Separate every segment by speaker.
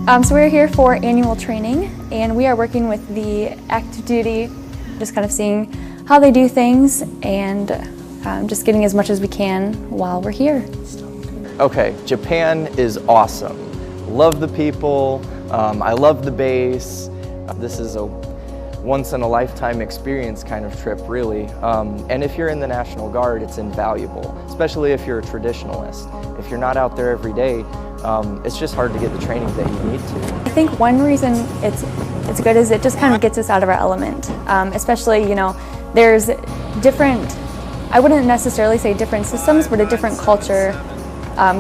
Speaker 1: So we're here for annual training, and we are working with the active duty, just kind of seeing how they do things and just getting as much as we can while we're here.
Speaker 2: Okay, Japan is awesome. Love the people, I love the base. This is a once-in-a-lifetime experience kind of trip, really. And if you're in the National Guard, it's invaluable, especially if you're a traditionalist. If you're not out there every day, it's just hard to get the training that you need to.
Speaker 1: I think one reason it's good is it just kind of gets us out of our element, especially, you know, there's different, I wouldn't necessarily say different systems, but a different culture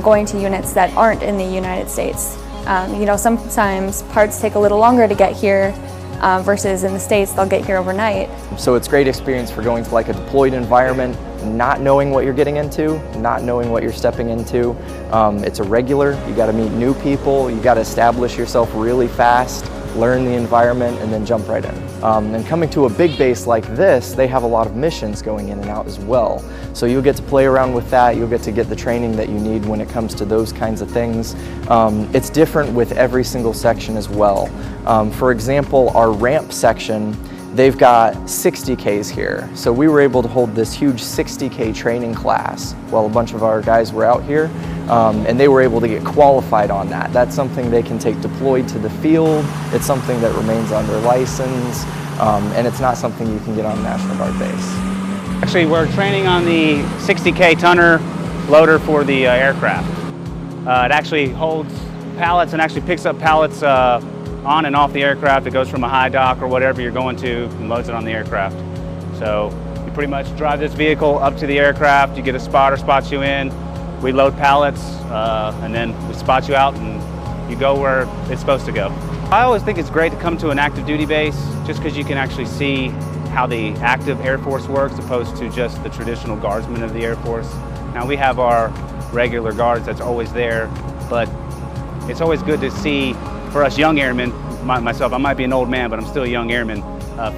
Speaker 1: going to units that aren't in the United States. You know, sometimes parts take a little longer to get here versus in the States, they'll get here overnight.
Speaker 2: So it's a great experience for going to like a deployed environment, not knowing what you're getting into, not knowing what you're stepping into. It's a regular, you gotta meet new people, you gotta establish yourself really fast, learn the environment, and then jump right in. And coming to a big base like this, they have a lot of missions going in and out as well. So you'll get to play around with that, you'll get to get the training that you need when it comes to those kinds of things. It's different with every single section as well. For example, our ramp section, they've got 60Ks here. So we were able to hold this huge 60K training class while a bunch of our guys were out here, and they were able to get qualified on that. That's something they can take deployed to the field. It's something that remains on their license, and it's not something you can get on a National Guard base.
Speaker 3: Actually, we're training on the 60K tonner loader for the aircraft. It actually holds pallets and actually picks up pallets on and off the aircraft. It goes from a high dock or whatever you're going to and loads it on the aircraft. So you pretty much drive this vehicle up to the aircraft, you get a spotter, spots you in, we load pallets, and then we spot you out and you go where it's supposed to go. I always think it's great to come to an active duty base just because you can actually see how the active Air Force works opposed to just the traditional guardsmen of the Air Force. Now we have our regular guards that's always there, but it's always good to see, for us young airmen, myself, I might be an old man, but I'm still a young airman,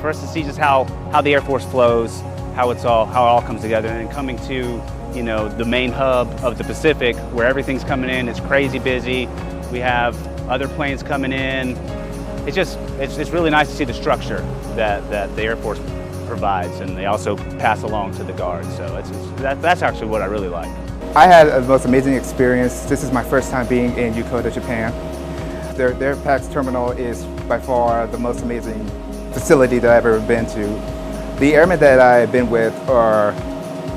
Speaker 3: for us to see just how the Air Force flows, how it all comes together, and then coming to, you know, the main hub of the Pacific where everything's coming in, it's crazy busy, we have other planes coming in. It's really nice to see the structure that the Air Force provides, and they also pass along to the Guards. So that's actually what I really like.
Speaker 4: I had the most amazing experience. This is my first time being in Yokota, Japan. Their PAX terminal is by far the most amazing facility that I've ever been to. The airmen that I've been with are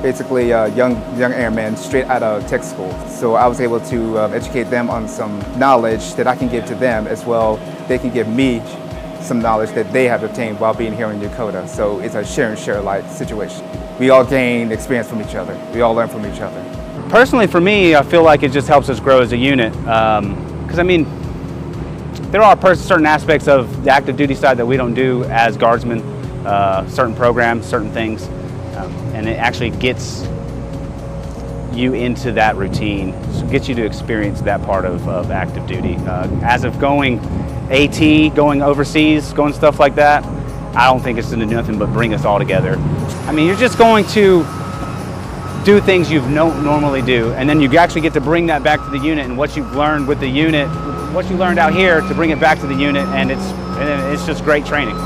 Speaker 4: basically young airmen straight out of tech school. So I was able to educate them on some knowledge that I can give to them as well. They can give me some knowledge that they have obtained while being here in Yokota. So it's a share like situation. We all gain experience from each other. We all learn from each other.
Speaker 3: Personally, for me, I feel like it just helps us grow as a unit. Because I mean, there are certain aspects of the active duty side that we don't do as guardsmen, certain programs, certain things, and it actually gets you into that routine, gets you to experience that part of active duty. As of going AT, going overseas, going stuff like that, I don't think it's going to do nothing but bring us all together. I mean, you're just going to do things you don't normally do, and then you actually get to bring that back to the unit and what you've learned with the unit, what you learned out here to bring it back to the unit, and it's just great training.